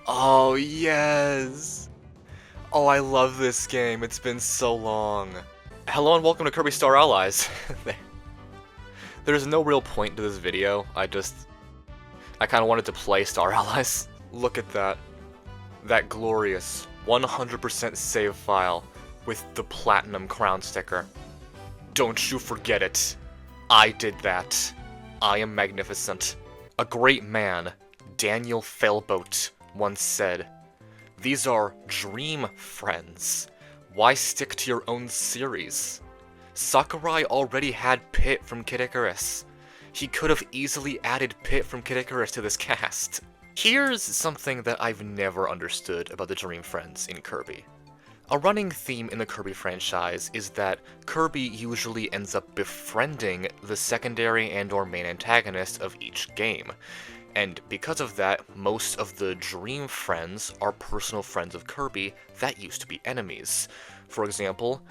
Oh, yes! Oh, I love this game. It's been so long. Hello and welcome to Kirby Star Allies. There's no real point to this video. I kind of wanted to play Star Allies. Look at that. That glorious 100% save file with the platinum crown sticker. Don't you forget it. I did that. I am magnificent. A great man, Daniel Failboat, once said, "These are dream friends. Why stick to your own series?" Sakurai already had Pit from Kid Icarus. He could have easily added Pit from Kid Icarus to this cast. Here's something that I've never understood about the Dream Friends in Kirby. A running theme in the Kirby franchise is that Kirby usually ends up befriending the secondary and/or main antagonist of each game. And because of that, most of the Dream Friends are personal friends of Kirby that used to be enemies. For example,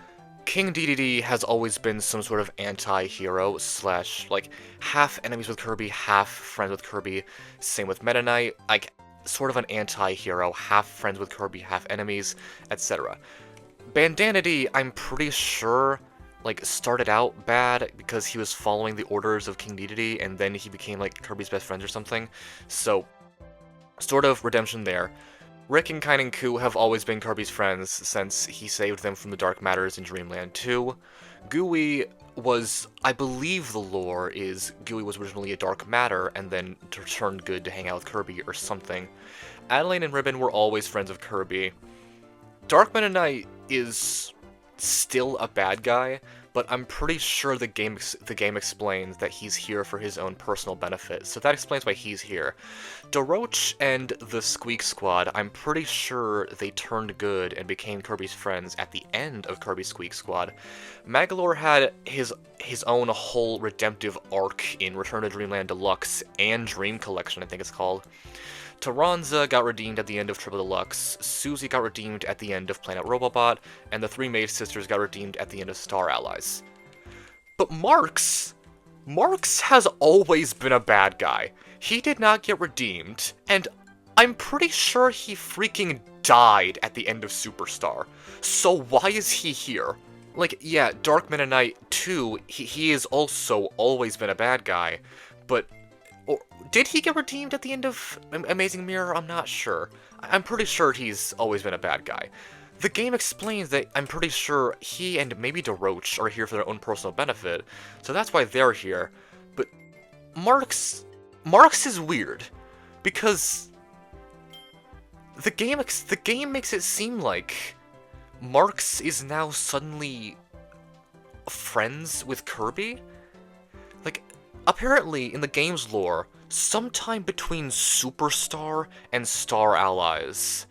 King Dedede has always been some sort of anti-hero slash, like, half enemies with Kirby, half friends with Kirby. Same with Meta Knight, like, sort of an anti-hero, half friends with Kirby, half enemies, etc. Bandanity, I'm pretty sure, like, started out bad because he was following the orders of King Dedede, and then he became, like, Kirby's best friend or something. So, sort of redemption there. Rick and Kain and Ku have always been Kirby's friends since he saved them from the Dark Matters in Dreamland 2. Gooey was, I believe the lore is, Gooey was originally a Dark Matter and then turned good to hang out with Kirby or something. Adelaine and Ribbon were always friends of Kirby. Dark Meta Knight is still a bad guy, but I'm pretty sure the game explains that he's here for his own personal benefit, so that explains why he's here. Daroche and the Squeak Squad, I'm pretty sure they turned good and became Kirby's friends at the end of Kirby Squeak Squad. Magolor had his own whole redemptive arc in Return to Dreamland Deluxe and Dream Collection, I think it's called. Taranza got redeemed at the end of Triple Deluxe, Susie got redeemed at the end of Planet Robobot, and the three Mage Sisters got redeemed at the end of Star Allies. But Marx has always been a bad guy. He did not get redeemed, and I'm pretty sure he freaking died at the end of Superstar. So why is he here? Like, yeah, Dark Meta Knight 2, he has also always been a bad guy, but or did he get redeemed at the end of Amazing Mirror? I'm not sure. I'm pretty sure he's always been a bad guy. The game explains that I'm pretty sure he and maybe Daroche are here for their own personal benefit, so that's why they're here. But Marx is weird because the game makes it seem like Marx is now suddenly friends with Kirby. Like, apparently, in the game's lore, sometime between Superstar and Star Allies,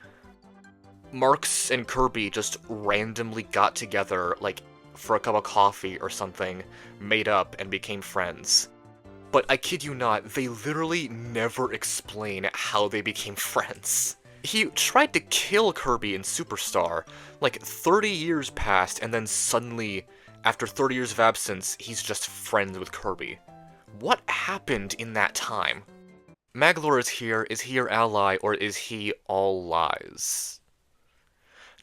Marx and Kirby just randomly got together, like, for a cup of coffee or something, made up, and became friends. But I kid you not, they literally never explain how they became friends. He tried to kill Kirby in Superstar, like 30 years passed, and then suddenly, after 30 years of absence, he's just friends with Kirby. What happened in that time? Magolor is he your ally, or is he all lies?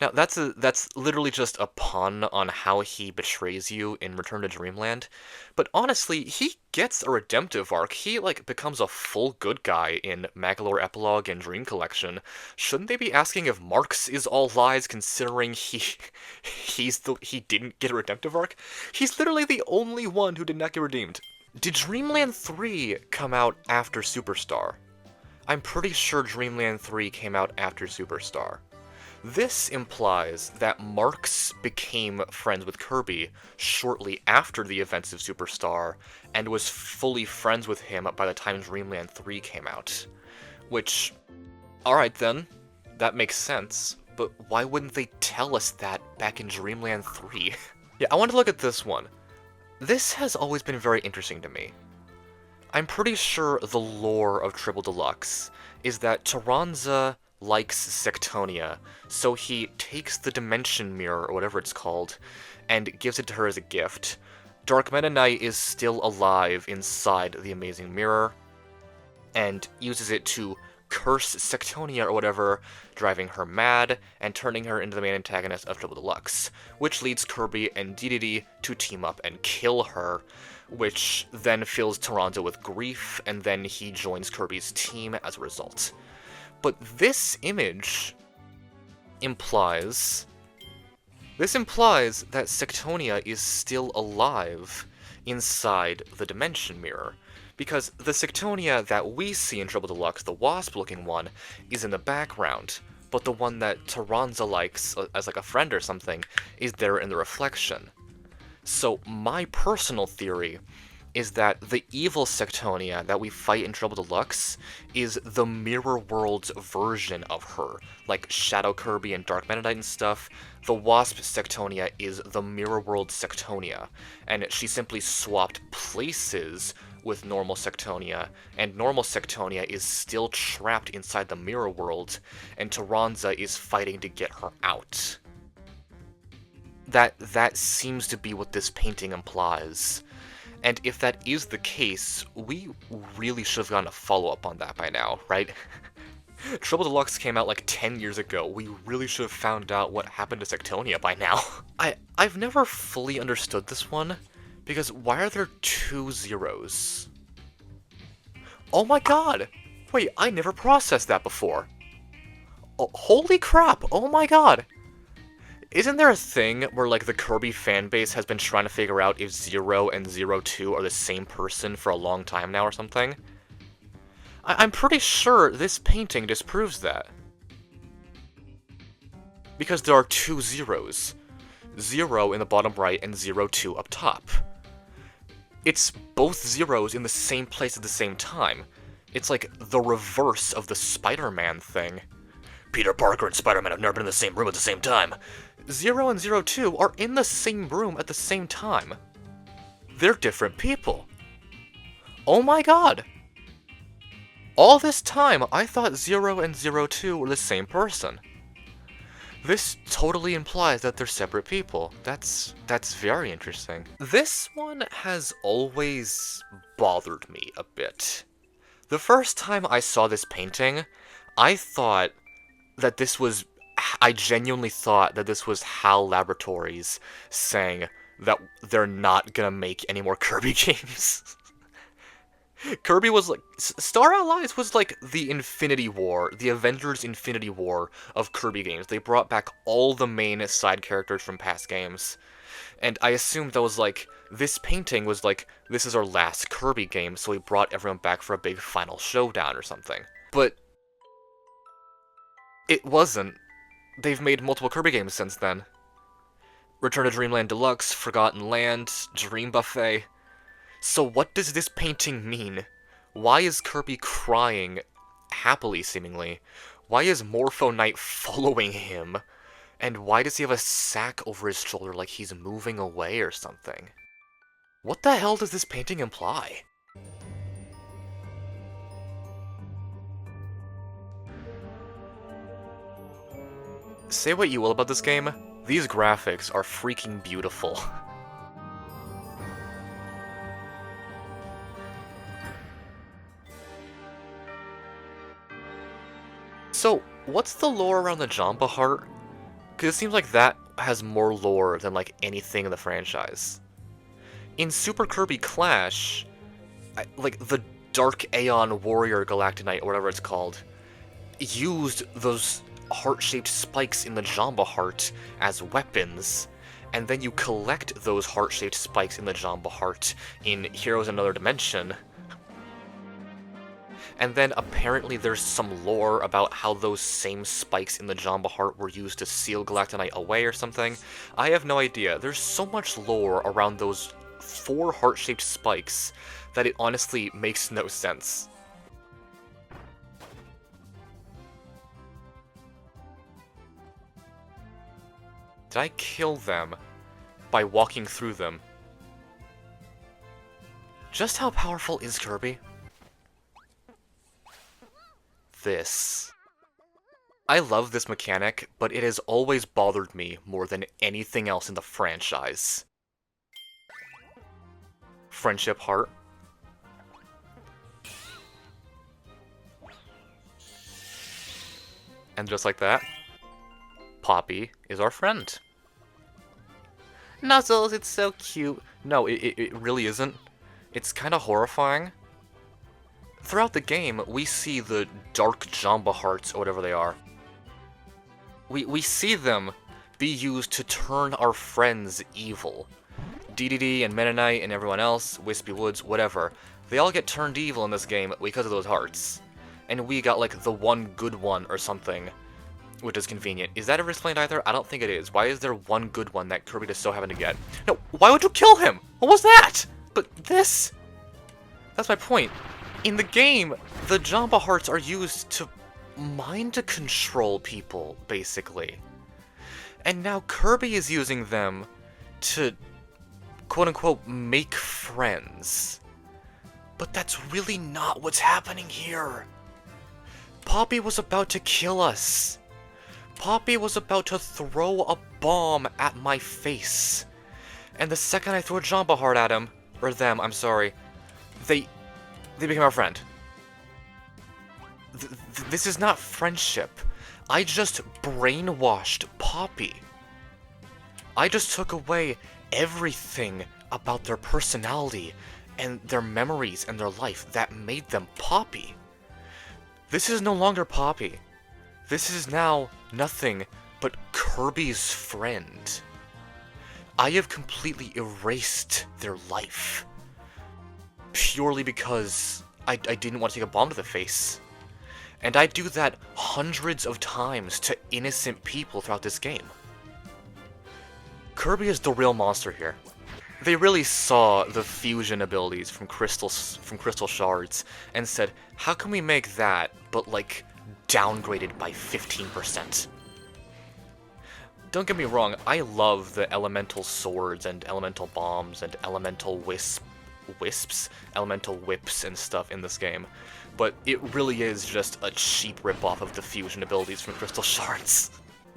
Now, that's literally just a pun on how he betrays you in Return to Dreamland, but honestly, he gets a redemptive arc. He, like, becomes a full good guy in Magolor Epilogue and Dream Collection. Shouldn't they be asking if Marx is all lies, considering he didn't get a redemptive arc? He's literally the only one who did not get redeemed. Did Dreamland 3 come out after Superstar? I'm pretty sure Dreamland 3 came out after Superstar. This implies that Marx became friends with Kirby shortly after the events of Superstar, and was fully friends with him by the time Dreamland 3 came out. Which, alright then, that makes sense, but why wouldn't they tell us that back in Dreamland 3? Yeah, I want to look at this one. This has always been very interesting to me. I'm pretty sure the lore of Triple Deluxe is that Taranza likes Sectonia, so he takes the Dimension Mirror, or whatever it's called, and gives it to her as a gift. Dark Meta Knight is still alive inside the Amazing Mirror, and uses it to curse Sectonia or whatever, driving her mad and turning her into the main antagonist of Triple Deluxe, which leads Kirby and DDD to team up and kill her, which then fills Toronto with grief, and then he joins Kirby's team as a result. But this image implies that Sectonia is still alive inside the Dimension Mirror, because the Sectonia that we see in Triple Deluxe, the wasp-looking one, is in the background, but the one that Taranza likes as like a friend or something is there in the reflection. So my personal theory is that the evil Sectonia that we fight in Triple Deluxe is the Mirror World's version of her. Like Shadow Kirby and Dark Meta Knight and stuff, the Wasp Sectonia is the Mirror World Sectonia, and she simply swapped places with normal Sectonia, and normal Sectonia is still trapped inside the Mirror World, and Taranza is fighting to get her out. That seems to be what this painting implies. And if that is the case, we really should have gotten a follow-up on that by now, right? Triple Deluxe came out like 10 years ago. We really should have found out what happened to Sectonia by now. I've never fully understood this one, because why are there 2 zeros? Oh my god! Wait, I never processed that before. Oh, holy crap! Oh my god! Isn't there a thing where, like, the Kirby fanbase has been trying to figure out if 0 and 02 are the same person for a long time now or something? I'm pretty sure this painting disproves that. Because there are 2 zeros. 0 in the bottom right and 02 up top. It's both zeros in the same place at the same time. It's like the reverse of the Spider-Man thing. Peter Parker and Spider-Man have never been in the same room at the same time. 0 and 02 are in the same room at the same time. They're different people. Oh my god! All this time, I thought 0 and 02 were the same person. This totally implies that they're separate people. That's very interesting. This one has always bothered me a bit. The first time I saw this painting, I genuinely thought that this was HAL Laboratories saying that they're not gonna make any more Kirby games. Kirby was like... Star Allies was like the Infinity War, the Avengers Infinity War of Kirby games. They brought back all the main side characters from past games. And I assumed that was like... This painting was like, this is our last Kirby game, so we brought everyone back for a big final showdown or something. But... it wasn't. They've made multiple Kirby games since then. Return to Dreamland Deluxe, Forgotten Land, Dream Buffet... So what does this painting mean? Why is Kirby crying, happily seemingly? Why is Morpho Knight following him? And why does he have a sack over his shoulder like he's moving away or something? What the hell does this painting imply? Say what you will about this game, these graphics are freaking beautiful. So, what's the lore around the Jamba Heart? Because it seems like that has more lore than, like, anything in the franchise. In Super Kirby Clash, like, the Dark Aeon Warrior Galactonite, or whatever it's called, used those heart-shaped spikes in the Jamba Heart as weapons, and then you collect those heart-shaped spikes in the Jamba Heart in Heroes in Another Dimension. And then apparently there's some lore about how those same spikes in the Jamba Heart were used to seal Galactonite away or something. I have no idea. There's so much lore around those 4 heart-shaped spikes that it honestly makes no sense. Did I kill them by walking through them? Just how powerful is Kirby? This. I love this mechanic, but it has always bothered me more than anything else in the franchise. Friendship Heart. And just like that, Poppy is our friend. Nuzzles, it's so cute. No, it really isn't. It's kind of horrifying. Throughout the game, we see the dark Jamba Hearts, or whatever they are. We see them be used to turn our friends evil. DDD and Mennonite and everyone else, Wispy Woods, whatever, they all get turned evil in this game because of those hearts. And we got like the one good one or something, which is convenient. Is that ever explained either? I don't think it is. Why is there one good one that Kirby just so happened to get? No, why would you kill him? What was that? But this... That's my point. In the game, the Jamba Hearts are used to mind control people, basically. And now Kirby is using them to, quote-unquote, make friends. But that's really not what's happening here. Poppy was about to kill us. Poppy was about to throw a bomb at my face. And the second I threw a Jamba Heart at him, or them, I'm sorry, they became our friend. This is not friendship. I just brainwashed Poppy. I just took away everything about their personality and their memories and their life that made them Poppy. This is no longer Poppy. This is now nothing but Kirby's friend. I have completely erased their life. Purely because I didn't want to take a bomb to the face. And I do that hundreds of times to innocent people throughout this game. Kirby is the real monster here. They really saw the fusion abilities from crystal shards and said, how can we make that, but like, downgraded by 15%? Don't get me wrong, I love the elemental swords and elemental bombs and elemental elemental whips and stuff in this game, but it really is just a cheap ripoff of the fusion abilities from crystal shards.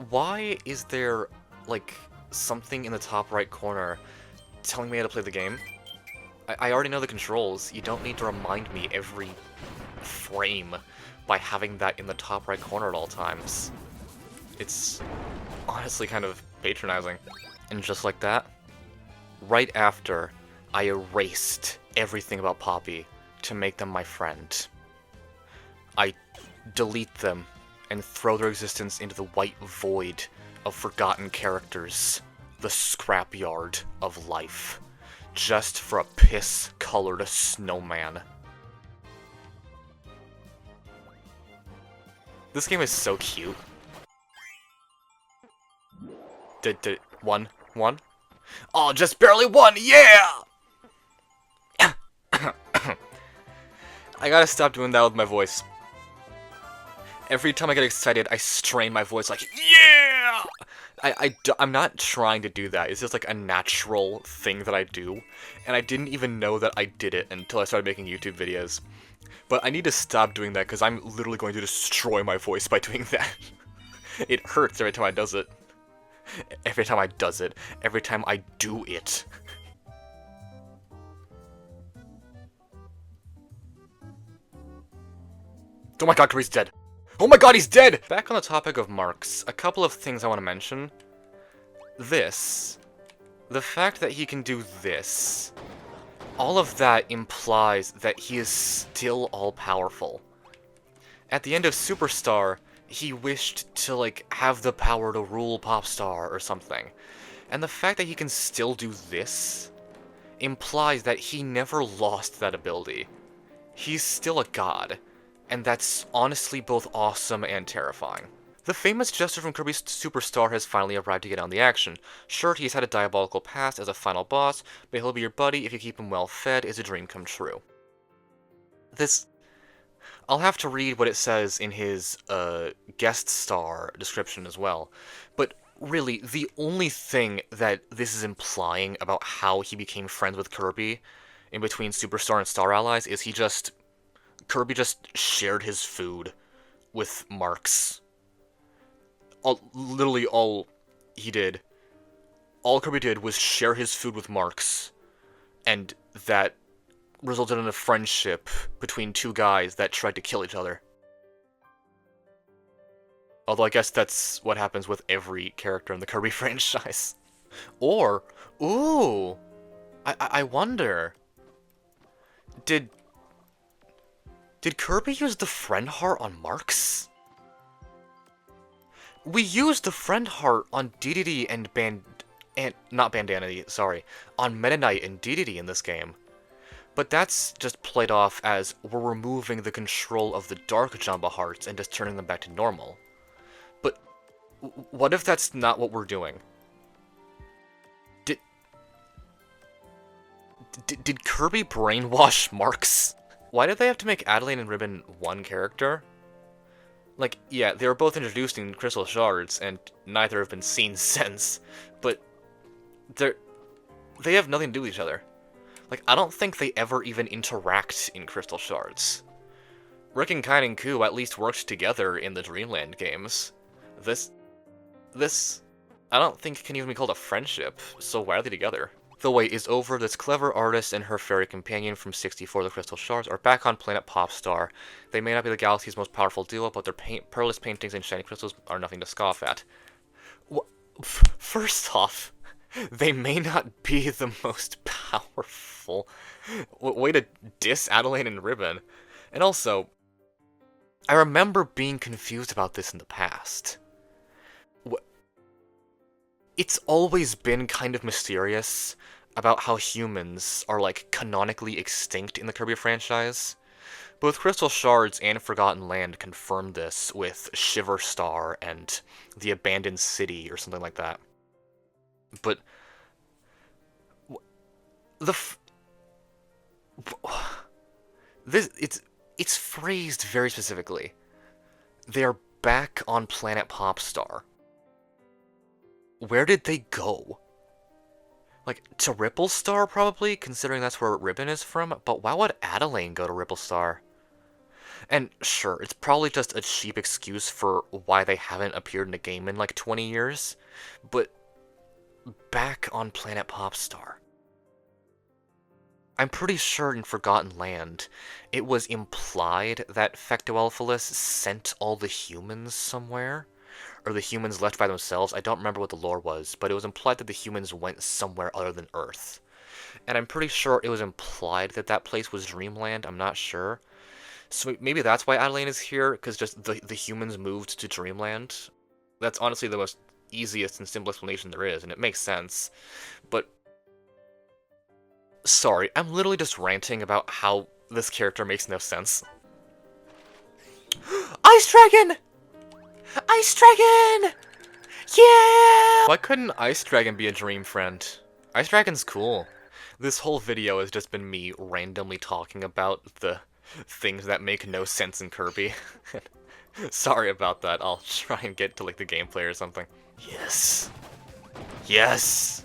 Why is there, like, something in the top right corner telling me how to play the game? I already know the controls. You don't need to remind me every frame by having that in the top right corner at all times. It's honestly kind of patronizing. And just like that, right after I erased everything about Poppy to make them my friend, I delete them and throw their existence into the white void of forgotten characters, the scrapyard of life, just for a piss-colored snowman. This game is so cute. One? Oh, just barely won, yeah! I gotta stop doing that with my voice. Every time I get excited, I strain my voice like, yeah! I'm not trying to do that. It's just like a natural thing that I do. And I didn't even know that I did it until I started making YouTube videos. But I need to stop doing that because I'm literally going to destroy my voice by doing that. It hurts every time I does it. Every time I does it. Every time I do it. Oh my god, Kirby's dead. Oh my god, he's dead! Back on the topic of marks, a couple of things I want to mention. This. The fact that he can do this. All of that implies that he is still all-powerful. At the end of Superstar, he wished to, like, have the power to rule Popstar or something. And the fact that he can still do this implies that he never lost that ability. He's still a god. And that's honestly both awesome and terrifying. The famous Jester from Kirby Superstar has finally arrived to get on the action. Sure, he's had a diabolical past as a final boss, but he'll be your buddy if you keep him well fed. Is a dream come true. I'll have to read what it says in his guest star description as well. But really, the only thing that this is implying about how he became friends with Kirby in between Superstar and Star Allies is Kirby just shared his food with Marks. Literally all Kirby did was share his food with Marks, and that resulted in a friendship between two guys that tried to kill each other. Although I guess that's what happens with every character in the Kirby franchise. Or, ooh, I wonder, did Kirby use the friend heart on Marks? We used the friend heart on DDD and not Bandanity, sorry, on Meta Knight and DDD in this game. But that's just played off as we're removing the control of the Dark Jamba hearts and just turning them back to normal. But what if that's not what we're doing? Did Kirby brainwash Marks? Why did they have to make Adelaine and Ribbon one character? Like, yeah, they were both introduced in Crystal Shards, and neither have been seen since, but they have nothing to do with each other. Like, I don't think they ever even interact in Crystal Shards. Rick and Kine and Ku at least worked together in the Dreamland games. This, I don't think can even be called a friendship, so why are they together? The wait is over. This clever artist and her fairy companion from 64 The Crystal Shards are back on planet Popstar. They may not be the galaxy's most powerful duo, but their pearless paintings and shiny crystals are nothing to scoff at. First off, they may not be the most powerful. Way to diss Adelaine and Ribbon. And also, I remember being confused about this in the past. It's always been kind of mysterious about how humans are, like, canonically extinct in the Kirby franchise. Both Crystal Shards and Forgotten Land confirmed this with Shiver Star and the Abandoned City or something like that. But it's phrased very specifically. They're back on planet Popstar. Where did they go? Like, to Ripple Star, probably, considering that's where Ribbon is from, but why would Adelaine go to Ripple Star? And sure, it's probably just a cheap excuse for why they haven't appeared in a game in like 20 years, but back on planet Popstar. I'm pretty sure in Forgotten Land, it was implied that Fectoelphalus sent all the humans somewhere, or the humans left by themselves. I don't remember what the lore was, but it was implied that the humans went somewhere other than Earth. And I'm pretty sure it was implied that that place was Dreamland, I'm not sure. So maybe that's why Adelaine is here, because just the humans moved to Dreamland. That's honestly the most easiest and simple explanation there is, and it makes sense. But sorry, I'm literally just ranting about how this character makes no sense. Ice Dragon! Ice Dragon! Yeah! Why couldn't Ice Dragon be a dream friend? Ice Dragon's cool. This whole video has just been me randomly talking about the things that make no sense in Kirby. Sorry about that. I'll try and get to like the gameplay or something. Yes. Yes!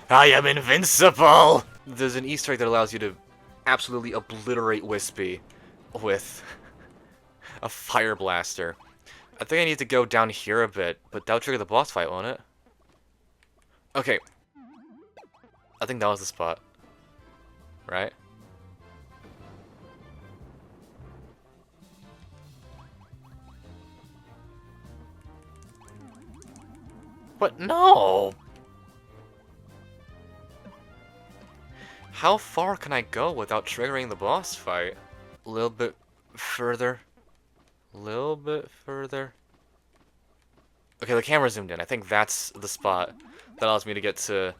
I am invincible! There's an Easter egg that allows you to absolutely obliterate Wispy with a fire blaster. I think I need to go down here a bit, but that'll trigger the boss fight, won't it? Okay. I think that was the spot. Right? But no! How far can I go without triggering the boss fight? A little bit further. A little bit further. Okay, the camera zoomed in. I think that's the spot that allows me to get to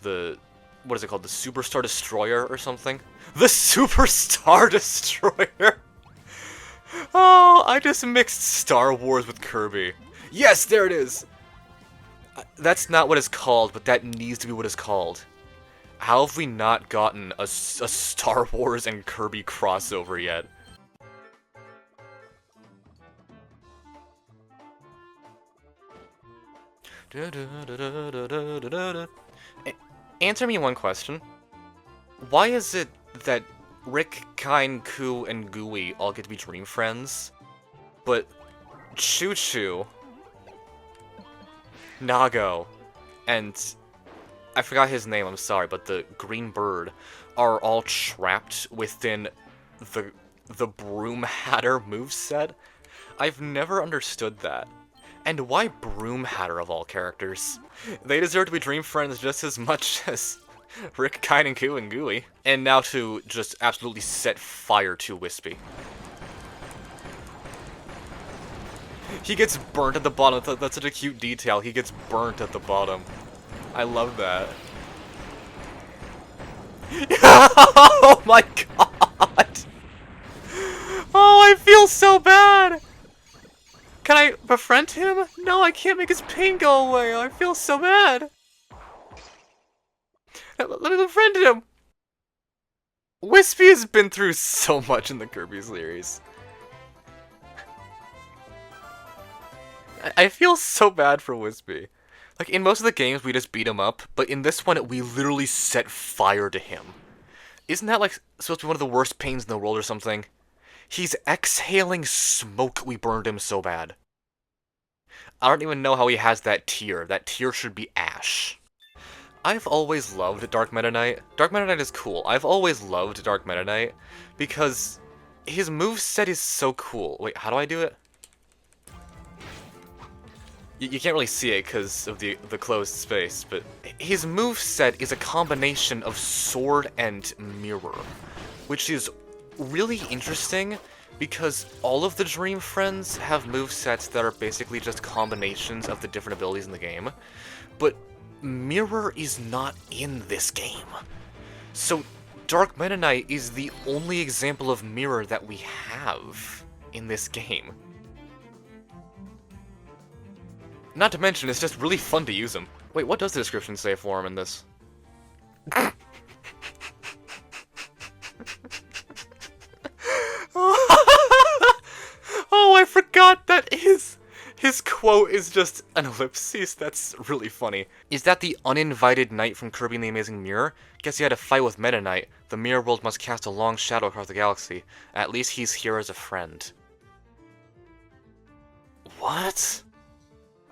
the... What is it called? The Superstar Destroyer or something? The Superstar Destroyer! Oh, I just mixed Star Wars with Kirby. Yes, there it is! That's not what it's called, but that needs to be what it's called. How have we not gotten a Star Wars and Kirby crossover yet? Answer me one question. Why is it that Rick, Kine, Ku, and Gooey all get to be dream friends, but Choo Choo, Nago, and I forgot his name, I'm sorry, but the green bird are all trapped within the Broom Hatter moveset? I've never understood that. And why Broom Hatter of all characters? They deserve to be dream friends just as much as Rick, Kine, and Koo and Gooey. And now to just absolutely set fire to Wispy. He gets burnt at the bottom. That's such a cute detail. He gets burnt at the bottom. I love that. Oh my god! Oh, I feel so bad! Can I befriend him? No, I can't make his pain go away. I feel so bad. Let me befriend him. Wispy has been through so much in the Kirby series. I feel so bad for Wispy. Like, in most of the games, we just beat him up, but in this one, we literally set fire to him. Isn't that, like, supposed to be one of the worst pains in the world or something? He's exhaling smoke. We burned him so bad. I don't even know how he has that tear. That tear should be ash. I've always loved Dark Meta Knight. Dark Meta Knight is cool. I've always loved Dark Meta Knight because his moveset is so cool. Wait, how do I do it? You can't really see it because of the closed space, but his moveset is a combination of sword and mirror, which is really interesting because all of the Dream Friends have movesets that are basically just combinations of the different abilities in the game, but mirror is not in this game. So Dark Meta Knight is the only example of mirror that we have in this game. Not to mention, it's just really fun to use him. Wait, what does the description say for him in this? Oh, I forgot that his quote is just an ellipsis. That's really funny. Is that the uninvited knight from Kirby and the Amazing Mirror? Guess he had a fight with Meta Knight. The mirror world must cast a long shadow across the galaxy. At least he's here as a friend. What?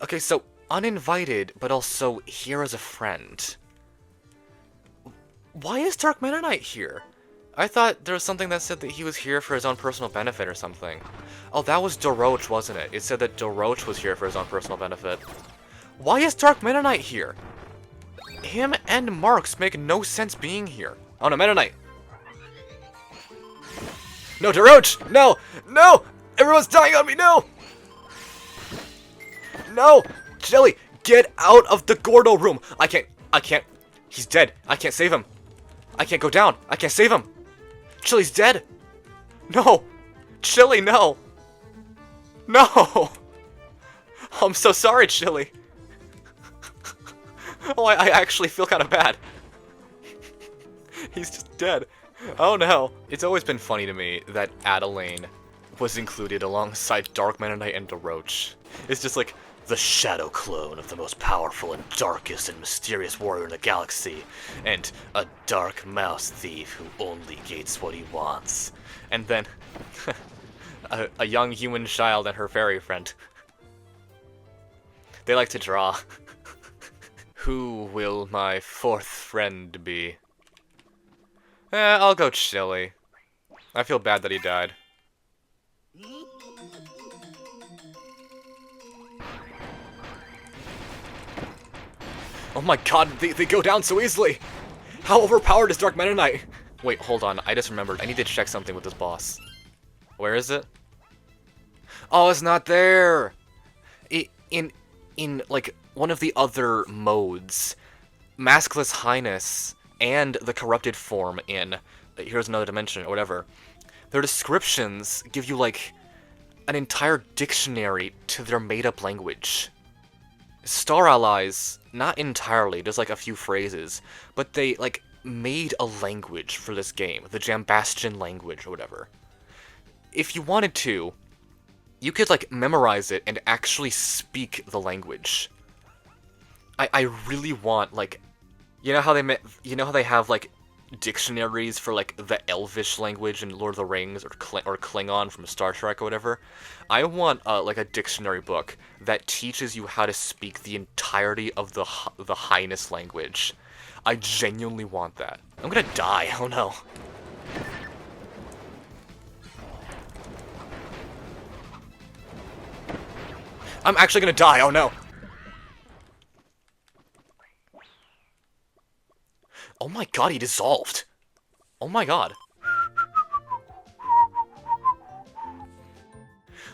Okay, so uninvited, but also here as a friend. Why is Dark Meta Knight here? I thought there was something that said that he was here for his own personal benefit or something. Oh, that was Doroch, wasn't it? It said that Doroch was here for his own personal benefit. Why is Dark Meta Knight here? Him and Marks make no sense being here. Oh no, Meta Knight! No, Doroch! No! No! Everyone's dying on me, no! No! Jelly, get out of the Gordo room! I can't. He's dead. I can't save him. I can't go down. I can't save him. Chili's dead. No! Chili, no! No! I'm so sorry, Chili. Oh, I actually feel kind of bad. He's just dead. Oh no. It's always been funny to me that Adelaine was included alongside Dark Meta Knight and Doroch. It's just like, the shadow clone of the most powerful and darkest and mysterious warrior in the galaxy, and a dark mouse thief who only gates what he wants. And then, a young human child and her fairy friend. They like to draw. Who will my fourth friend be? I'll go Chili. I feel bad that he died. Oh my god, they go down so easily! How overpowered is Dark Meta Knight? Wait, hold on, I just remembered. I need to check something with this boss. Where is it? Oh, it's not there! In like, one of the other modes, Maskless Highness and the corrupted form in Here's Another Dimension, or whatever, their descriptions give you, like, an entire dictionary to their made-up language. Star Allies, not entirely, just like a few phrases, but they, like, made a language for this game, the Jambastian language or whatever. If you wanted to, you could, like, memorize it and actually speak the language. I really want, like, you know how they have, like, dictionaries for, like, the Elvish language in Lord of the Rings, or Klingon from Star Trek or whatever? I want, like, a dictionary book that teaches you how to speak the entirety of the Highness language. I genuinely want that. I'm gonna die, oh no. I'm actually gonna die, oh no! Oh my god, he dissolved! Oh my god.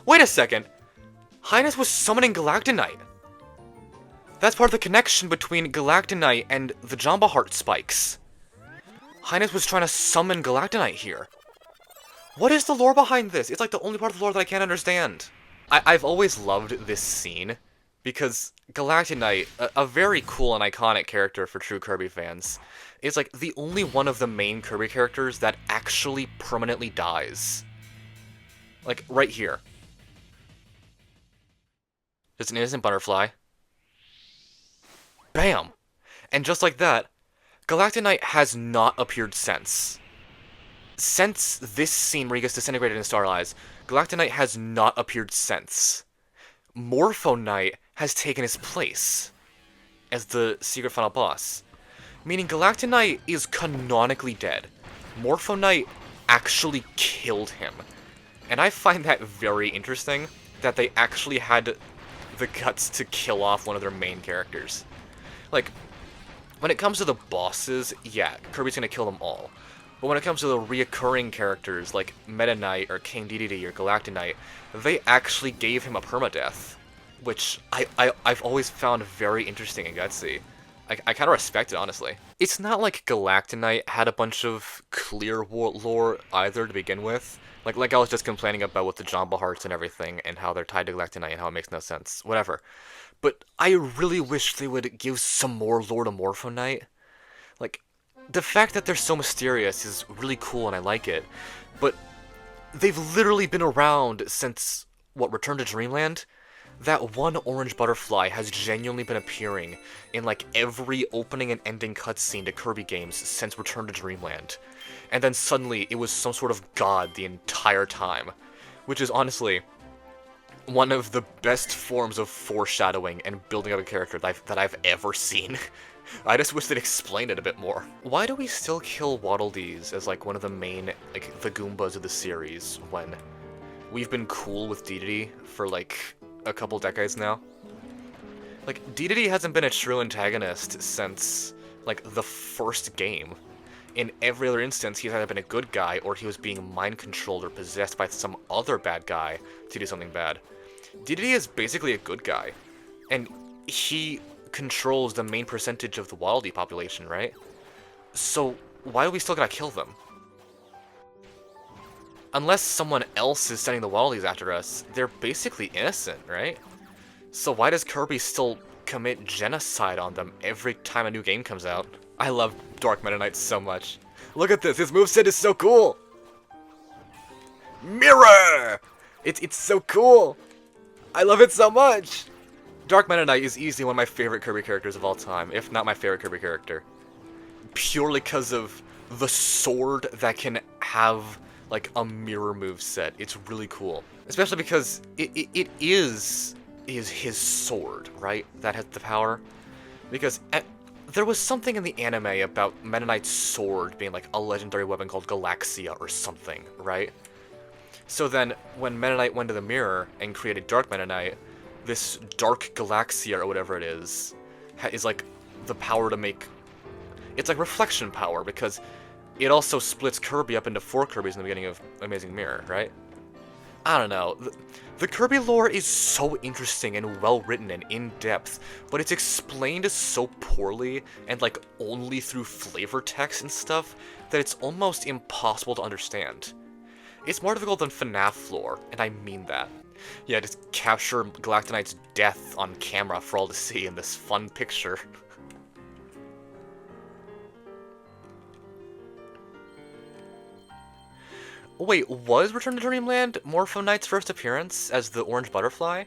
Wait a second! Highness was summoning Galactonite! That's part of the connection between Galactonite and the Jamba Heart spikes. Highness was trying to summon Galactonite here. What is the lore behind this? It's like the only part of the lore that I can't understand. I've always loved this scene, because Galactonite, a very cool and iconic character for true Kirby fans, is like the only one of the main Kirby characters that actually permanently dies. Like, right here. Just an innocent butterfly. Bam! And just like that, Galactonite has not appeared since. Since this scene where he gets disintegrated in Star Allies, Galactonite has not appeared since. Morpho Knight has taken his place as the secret final boss, meaning Galactonite is canonically dead. Morpho Knight actually killed him, and I find that very interesting, that they actually had the guts to kill off one of their main characters. Like, when it comes to the bosses, yeah, Kirby's gonna kill them all. But when it comes to the reoccurring characters, like Meta Knight or King Dedede or Galactonite, they actually gave him a permadeath, which I've always found very interesting and gutsy. I kind of respect it, honestly. It's not like Galactonite had a bunch of clear lore either to begin with. Like I was just complaining about with the Jamba Hearts and everything, and how they're tied to Galactonite and how it makes no sense. Whatever. But I really wish they would give some more lore to Morpho Knight. Like, the fact that they're so mysterious is really cool and I like it, but they've literally been around since, what, Return to Dreamland? That one orange butterfly has genuinely been appearing in like every opening and ending cutscene to Kirby games since Return to Dreamland. And then suddenly it was some sort of god the entire time, which is honestly one of the best forms of foreshadowing and building up a character that I've ever seen. I just wish they'd explain it a bit more. Why do we still kill Waddle Dees as like one of the main, like, the Goombas of the series when we've been cool with Dedede for like a couple decades now? Like, Dedede hasn't been a true antagonist since like the first game. In every other instance, he's either been a good guy or he was being mind-controlled or possessed by some other bad guy to do something bad. Dedede is basically a good guy, and he controls the main percentage of the Waddle Dee population, right? So why are we still gonna kill them? Unless someone else is sending the Waddle Dees after us, they're basically innocent, right? So why does Kirby still commit genocide on them every time a new game comes out? I love Dark Meta Knight so much. Look at this, his moveset is so cool! Mirror! It's so cool! I love it so much! Dark Meta Knight is easily one of my favorite Kirby characters of all time, if not my favorite Kirby character. Purely because of the sword that can have, like, a mirror moveset. It's really cool. Especially because it is his sword, right? That has the power. Because there was something in the anime about Meta Knight's sword being like a legendary weapon called Galaxia or something, right? So then, when Meta Knight went to the mirror and created Dark Meta Knight, this Dark Galaxia, or whatever it is like the power to make... It's like reflection power, because it also splits Kirby up into 4 Kirbys in the beginning of Amazing Mirror, right? I don't know. The Kirby lore is so interesting and well-written and in-depth, but it's explained so poorly and like only through flavor text and stuff that it's almost impossible to understand. It's more difficult than FNAF lore, and I mean that. Yeah, just capture Galactonite's death on camera for all to see in this fun picture. Wait, was Return to Dreamland Morpho Knight's first appearance as the orange butterfly?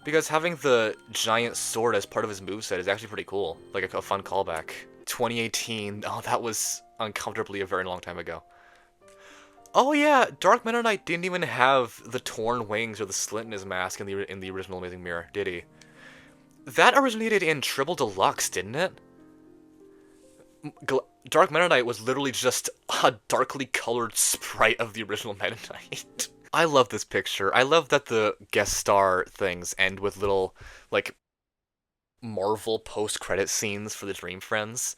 Because having the giant sword as part of his moveset is actually pretty cool. Like a fun callback. 2018, oh, that was uncomfortably a very long time ago. Oh yeah, Dark Meta Knight didn't even have the torn wings or the slit in his mask in the original Amazing Mirror, did he? That originated in Triple Deluxe, didn't it? Dark Meta Knight was literally just a darkly colored sprite of the original Meta Knight. I love this picture. I love that the guest star things end with little, like, Marvel post-credit scenes for the Dream Friends.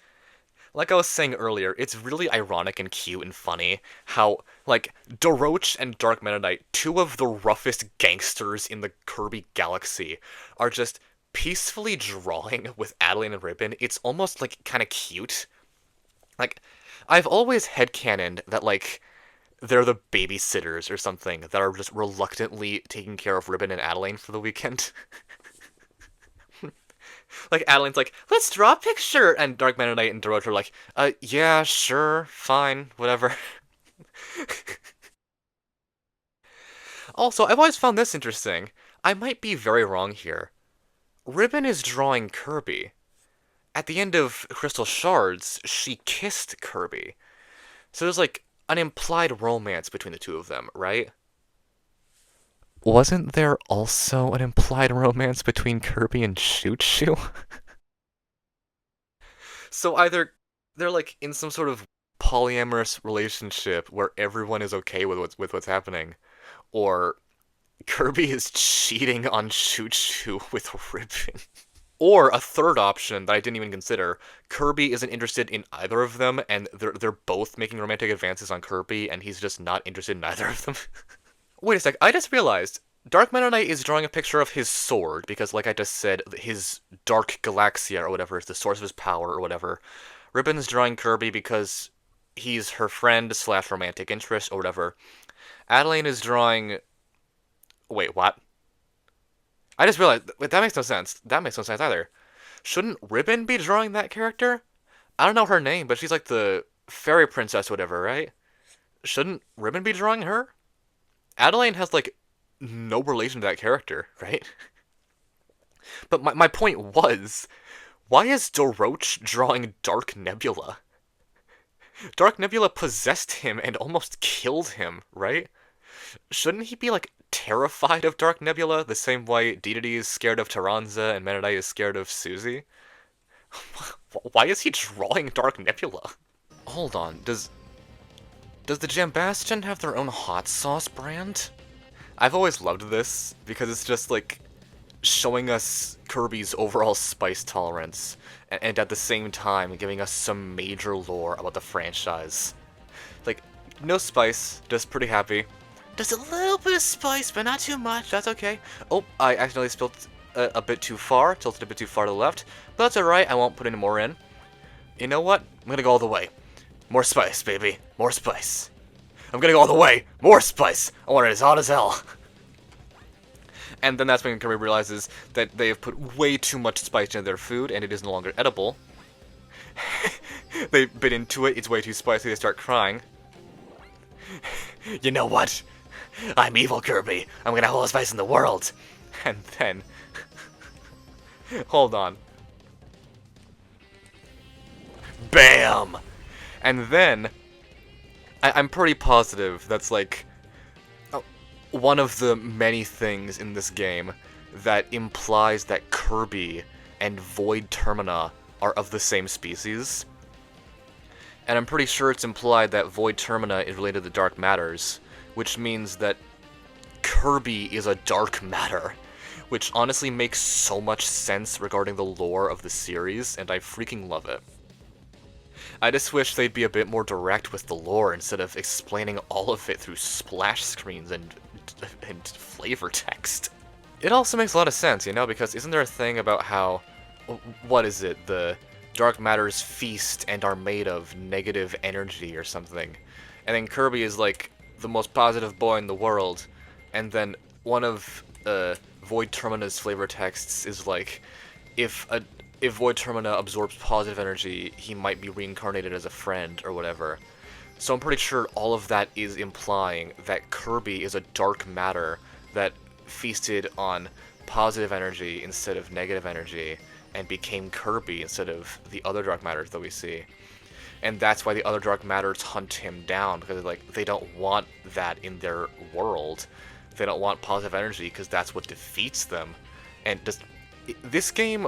Like I was saying earlier, it's really ironic and cute and funny how, like, Doroch and Dark Meta Knight, two of the roughest gangsters in the Kirby galaxy, are just peacefully drawing with Adeline and Ribbon. It's almost, like, kind of cute. Like, I've always headcanoned that, like, they're the babysitters or something that are just reluctantly taking care of Ribbon and Adeline for the weekend. Like, Adeline's like, let's draw a picture! And Dark Mennonite and Doroth are like, yeah, sure, fine, whatever. Also, I've always found this interesting. I might be very wrong here. Ribbon is drawing Kirby. At the end of Crystal Shards, she kissed Kirby. So there's, like, an implied romance between the two of them, right? Wasn't there also an implied romance between Kirby and Choo Choo? So either they're like in some sort of polyamorous relationship where everyone is okay with what's happening, or Kirby is cheating on Choo Choo with Ribbon. Or a third option that I didn't even consider, Kirby isn't interested in either of them, and they're both making romantic advances on Kirby, and he's just not interested in either of them. Wait a sec, I just realized Dark Mennonite is drawing a picture of his sword, because like I just said, his Dark Galaxia or whatever is the source of his power or whatever. Ribbon's drawing Kirby because he's her friend slash romantic interest or whatever. Adeline is drawing... Wait, what? I just realized, wait, that makes no sense. That makes no sense either. Shouldn't Ribbon be drawing that character? I don't know her name, but she's like the fairy princess or whatever, right? Shouldn't Ribbon be drawing her? Adeline has, like, no relation to that character, right? But my point was, why is Doroch drawing Dark Nebula? Dark Nebula possessed him and almost killed him, right? Shouldn't he be, like, terrified of Dark Nebula the same way Dedede is scared of Taranza and Mennonite is scared of Susie? Why is he drawing Dark Nebula? Hold on, does the Jambastion have their own hot sauce brand? I've always loved this, because it's just, like, showing us Kirby's overall spice tolerance, and at the same time giving us some major lore about the franchise. Like, no spice, just pretty happy. Just a little bit of spice, but not too much, that's okay. Oh, I accidentally spilled a bit too far, tilted a bit too far to the left, but that's alright, I won't put any more in. You know what? I'm gonna go all the way. More spice, baby. More spice. I'm gonna go all the way! More spice! I want it as hot as hell! And then that's when Kirby realizes that they have put way too much spice into their food, and it is no longer edible. They bit into it, it's way too spicy, they start crying. You know what? I'm evil, Kirby. I'm gonna have all the spice in the world! And then... Hold on. BAM! And then... I'm pretty positive that's, like, one of the many things in this game that implies that Kirby and Void Termina are of the same species. And I'm pretty sure it's implied that Void Termina is related to Dark Matters, which means that Kirby is a Dark Matter, which honestly makes so much sense regarding the lore of the series, and I freaking love it. I just wish they'd be a bit more direct with the lore instead of explaining all of it through splash screens and flavor text. It also makes a lot of sense, you know, because isn't there a thing about how, what is it, the dark matters feast and are made of negative energy or something, and then Kirby is like the most positive boy in the world, and then one of Void Termina's flavor texts is like, if Void Termina absorbs positive energy, he might be reincarnated as a friend or whatever. So I'm pretty sure all of that is implying that Kirby is a dark matter that feasted on positive energy instead of negative energy, and became Kirby instead of the other dark matters that we see. And that's why the other dark matters hunt him down, because like they don't want that in their world. They don't want positive energy because that's what defeats them. And just this game,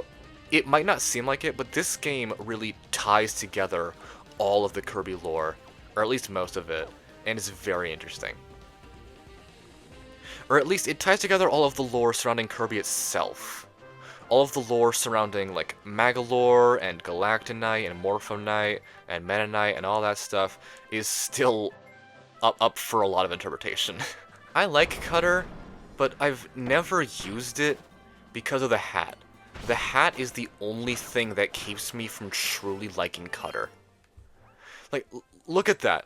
it might not seem like it, but this game really ties together all of the Kirby lore, or at least most of it, and it's very interesting. Or at least it ties together all of the lore surrounding Kirby itself. All of the lore surrounding, like, Magalore, and Galactonite, and Morphonite, and Meta Knight, and all that stuff is still up for a lot of interpretation. I like Cutter, but I've never used it because of the hat. The hat is the only thing that keeps me from truly liking Cutter. Like, look at that.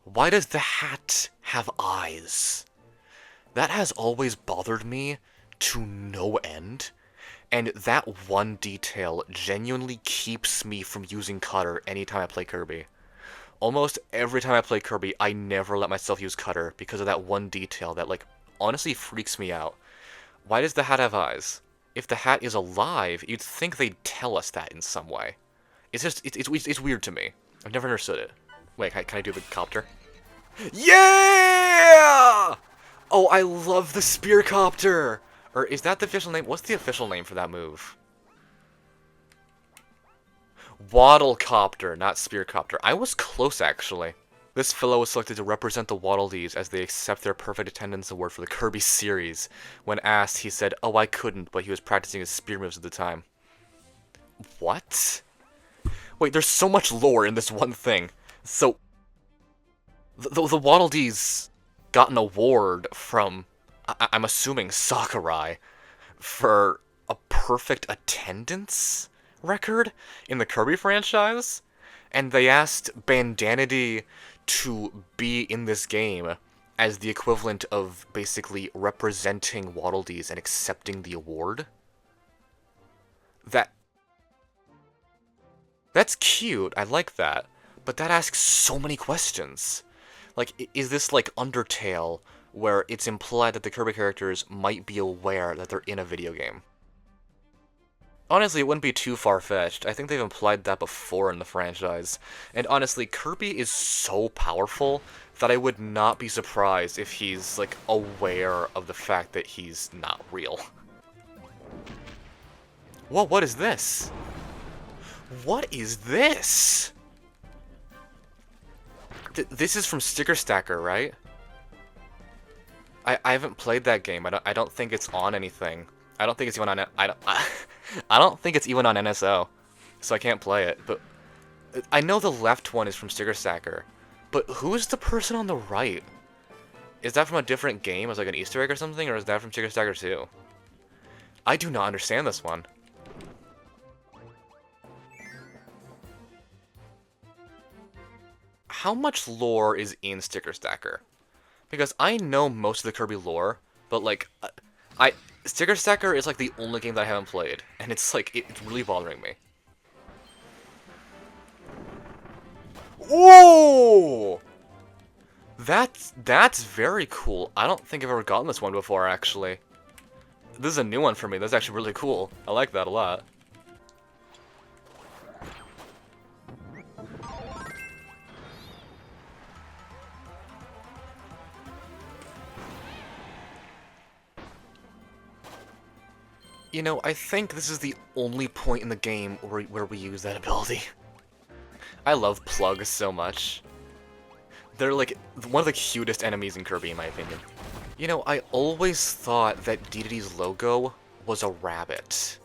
Why does the hat have eyes? That has always bothered me to no end, and that one detail genuinely keeps me from using Cutter anytime I play Kirby. Almost every time I play Kirby, I never let myself use Cutter because of that one detail that, like, honestly freaks me out. Why does the hat have eyes? If the hat is alive, you'd think they'd tell us that in some way. It's just, it's weird to me. I've never understood it. Wait, can I do the copter? Yeah! Oh, I love the spear copter! Or is that the official name? What's the official name for that move? Waddle copter, not spear copter. I was close, actually. This fellow was selected to represent the Waddle Dees as they accept their perfect attendance award for the Kirby series. When asked, he said, "Oh, I couldn't, but he was practicing his spear moves at the time." What? Wait, there's so much lore in this one thing. So, the Waddle Dees got an award from, I'm assuming, Sakurai, for a perfect attendance record in the Kirby franchise, and they asked Bandanity to be in this game as the equivalent of basically representing Waddle Dees and accepting the award. That's cute, I like that, but that asks so many questions. Like, is this like Undertale, where it's implied that the Kirby characters might be aware that they're in a video game? Honestly, it wouldn't be too far-fetched. I think they've implied that before in the franchise. And honestly, Kirby is so powerful that I would not be surprised if he's, like, aware of the fact that he's not real. Whoa, what is this? What is this? This is from Sticker Stacker, right? I haven't played that game. I don't think it's on anything. I don't think it's even on I don't think it's even on NSO, so I can't play it. But I know the left one is from Sticker Stacker, but who is the person on the right? Is that from a different game as like an Easter egg or something, or is that from Sticker Stacker 2? I do not understand this one. How much lore is in Sticker Stacker? Because I know most of the Kirby lore, but like, Sticker Stacker is like the only game that I haven't played, and it's like, it's really bothering me. Whoa! That's very cool. I don't think I've ever gotten this one before, actually. This is a new one for me. That's actually really cool. I like that a lot. You know, I think this is the only point in the game where we use that ability. I love Plug so much. They're like one of the cutest enemies in Kirby, in my opinion. You know, I always thought that Dedede's logo was a rabbit.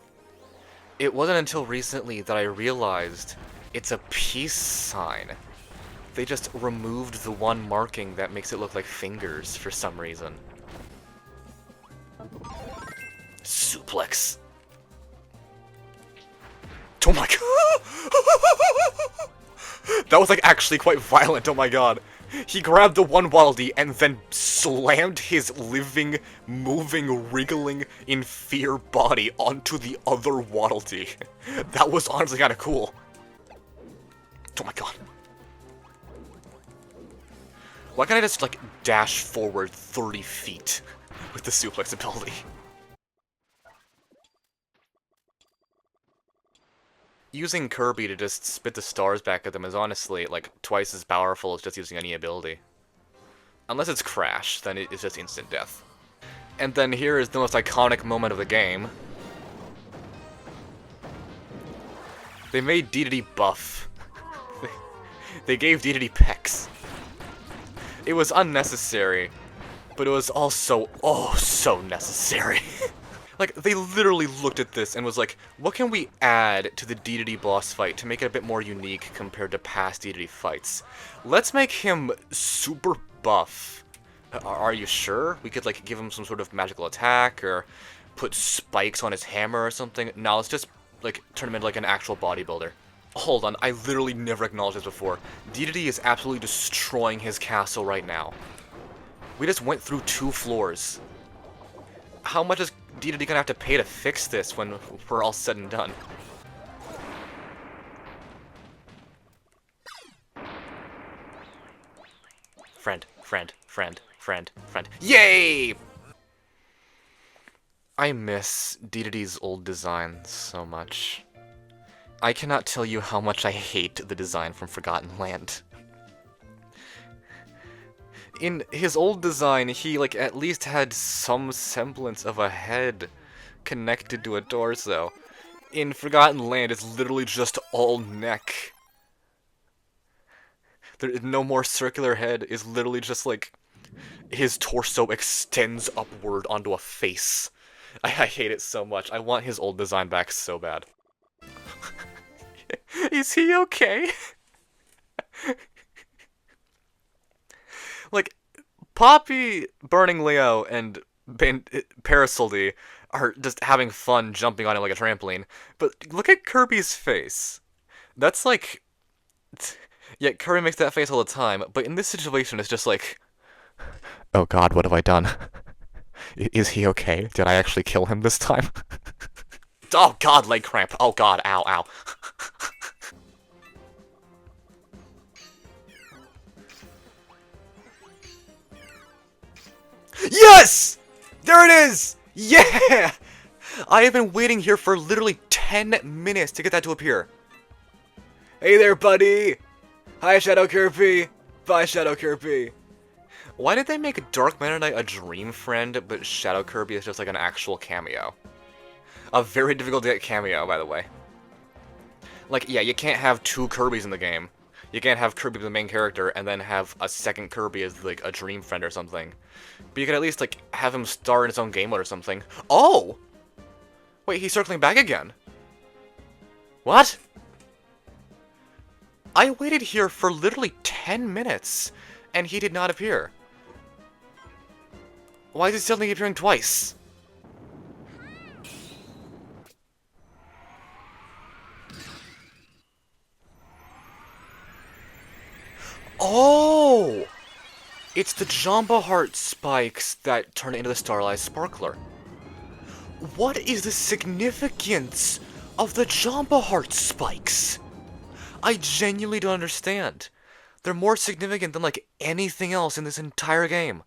It wasn't until recently that I realized it's a peace sign. They just removed the one marking that makes it look like fingers for some reason. Suplex. Oh my god! That was like actually quite violent, oh my god. He grabbed the one Waddle Dee and then slammed his living, moving, wriggling in fear body onto the other Waddle Dee. That was honestly kinda cool. Oh my god. Why can't I just like dash forward 30 feet with the suplex ability? Using Kirby to just spit the stars back at them is honestly, like, twice as powerful as just using any ability. Unless it's Crash, then it's just instant death. And then here is the most iconic moment of the game. They made Dedede buff. They gave Dedede pecs. It was unnecessary, but it was also, oh, so necessary. Like, they literally looked at this and was like, what can we add to the Dedede boss fight to make it a bit more unique compared to past Dedede fights? Let's make him super buff. Are you sure? We could, like, give him some sort of magical attack, or put spikes on his hammer or something? No, let's just, like, turn him into, like, an actual bodybuilder. Hold on, I literally never acknowledged this before. Dedede is absolutely destroying his castle right now. We just went through 2 floors. How much is Dedede gonna have to pay to fix this when we're all said and done? Friend, friend, friend, friend, friend. Yay! I miss Dedede's old design so much. I cannot tell you how much I hate the design from Forgotten Land. In his old design, he, like, at least had some semblance of a head connected to a torso. In Forgotten Land, it's literally just all neck. There, no more circular head, is literally just, like, his torso extends upward onto a face. I hate it so much. I want his old design back so bad. Is he okay? Like, Poppy, Burning Leo, and Parasoldi are just having fun jumping on it like a trampoline. But look at Kirby's face. That's like... Yeah, Kirby makes that face all the time, but in this situation it's just like... Oh god, what have I done? Is he okay? Did I actually kill him this time? Oh god, leg cramp. Oh god, ow, ow. Yes! There it is! Yeah! I have been waiting here for literally 10 minutes to get that to appear. Hey there, buddy! Hi, Shadow Kirby! Bye, Shadow Kirby! Why did they make Dark Meta Knight a dream friend, but Shadow Kirby is just like an actual cameo? A very difficult to get cameo, by the way. Like, yeah, you can't have 2 Kirbys in the game. You can't have Kirby the main character and then have a second Kirby as, like, a dream friend or something. But you could at least, like, have him star in his own game mode or something. Oh! Wait, he's circling back again. What? I waited here for literally 10 minutes, and he did not appear. Why is he suddenly appearing twice? Oh! It's the Jamba Heart spikes that turn into the Starlight Sparkler. What is the significance of the Jamba Heart spikes? I genuinely don't understand. They're more significant than, like, anything else in this entire game.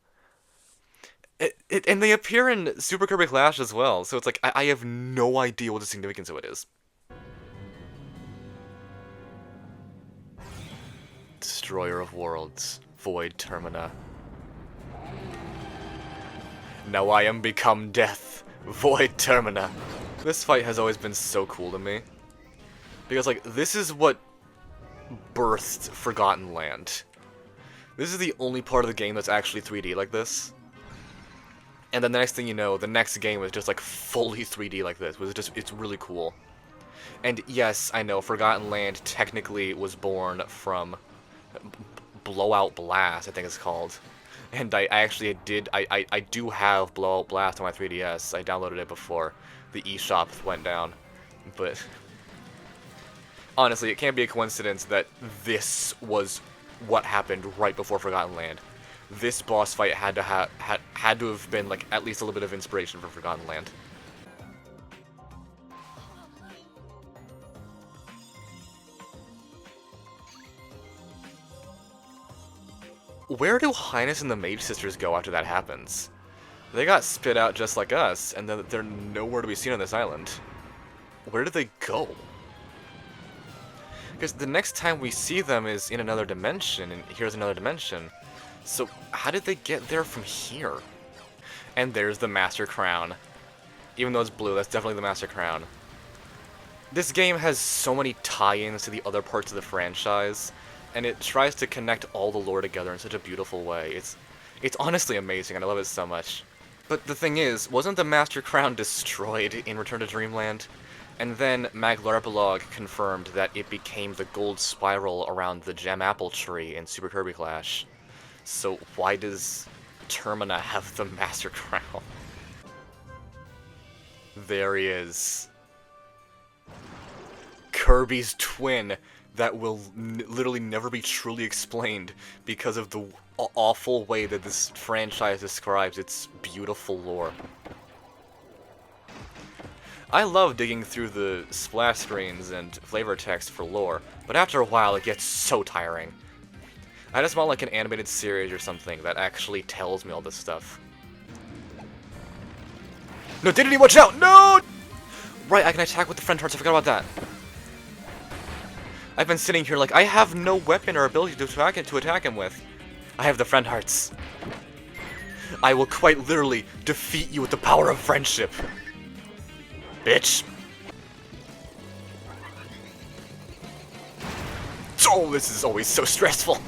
And they appear in Super Kirby Clash as well, so it's like, I have no idea what the significance of it is. Destroyer of Worlds, Void Termina. Now I am become death, Void Termina. This fight has always been so cool to me. Because, like, this is what birthed Forgotten Land. This is the only part of the game that's actually 3D like this. And then the next thing you know, the next game is just, like, fully 3D like this. It's really cool. And yes, I know, Forgotten Land technically was born from Blowout Blast, I think it's called. And I actually did, I do have Blowout Blast on my 3DS. I downloaded it before the eShop went down. But honestly, it can't be a coincidence that this was what happened right before Forgotten Land. This boss fight had to have been, like, at least a little bit of inspiration for Forgotten Land. Where do Highness and the Mage Sisters go after that happens? They got spit out just like us, and then they're nowhere to be seen on this island. Where did they go? Because the next time we see them is in another dimension, and here's another dimension. So how did they get there from here? And there's the Master Crown. Even though it's blue, that's definitely the Master Crown. This game has so many tie-ins to the other parts of the franchise, and it tries to connect all the lore together in such a beautiful way. It's honestly amazing, and I love it so much. But the thing is, wasn't the Master Crown destroyed in Return to Dreamland? And then Maglarbalog confirmed that it became the gold spiral around the gem apple tree in Super Kirby Clash. So why does Termina have the Master Crown? There he is. Kirby's twin that will literally never be truly explained because of the awful way that this franchise describes its beautiful lore. I love digging through the splash screens and flavor text for lore, but after a while it gets so tiring. I just want like an animated series or something that actually tells me all this stuff. No, Dignity, watch out! No! Right, I can attack with the friend hearts, I forgot about that. I've been sitting here like, I have no weapon or ability to attack him with. I have the friend hearts. I will quite literally defeat you with the power of friendship. Bitch. Oh, this is always so stressful.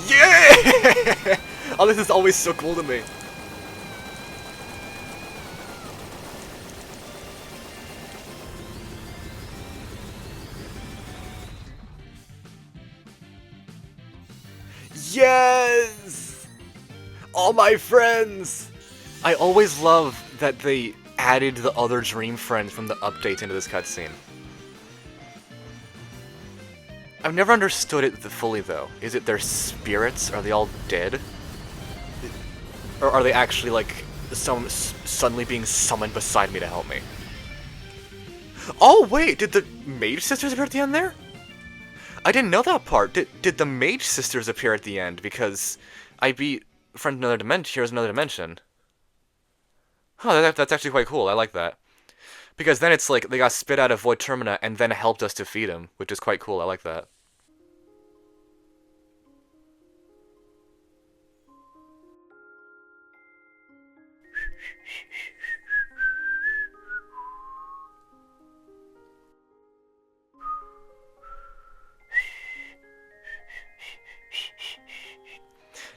Yeah! Oh, this is always so cool to me. Yes! All my friends! I always love that they added the other dream friends from the updates into this cutscene. I've never understood it fully, though. Is it their spirits? Are they all dead? Or are they actually, like, suddenly being summoned beside me to help me? Oh, wait! Did the Mage Sisters appear at the end there? I didn't know that part. Did the Mage Sisters appear at the end? Because I beat Friend Another Dimension. Here's Another Dimension. Huh, that's actually quite cool. I like that. Because then it's like they got spit out of Void Termina and then helped us defeat him, which is quite cool. I like that.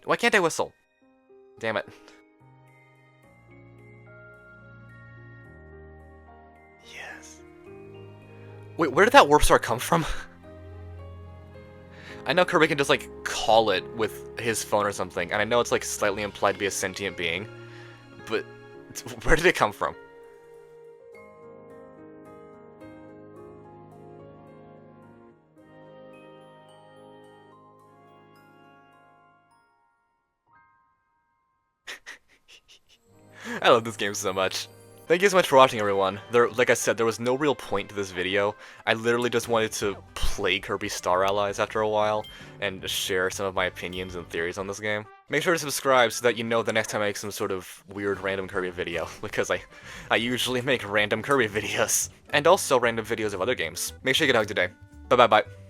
Why can't I whistle? Damn it. Yes. Wait, where did that warp star come from? I know Kirby can just, like, call it with his phone or something, and I know it's, like, slightly implied to be a sentient being, but where did it come from? I love this game so much. Thank you so much for watching, everyone. Like I said, there was no real point to this video. I literally just wanted to play Kirby Star Allies after a while, and share some of my opinions and theories on this game. Make sure to subscribe so that you know the next time I make some sort of weird random Kirby video, because I usually make random Kirby videos. And also random videos of other games. Make sure you get a hug today. Bye-bye-bye.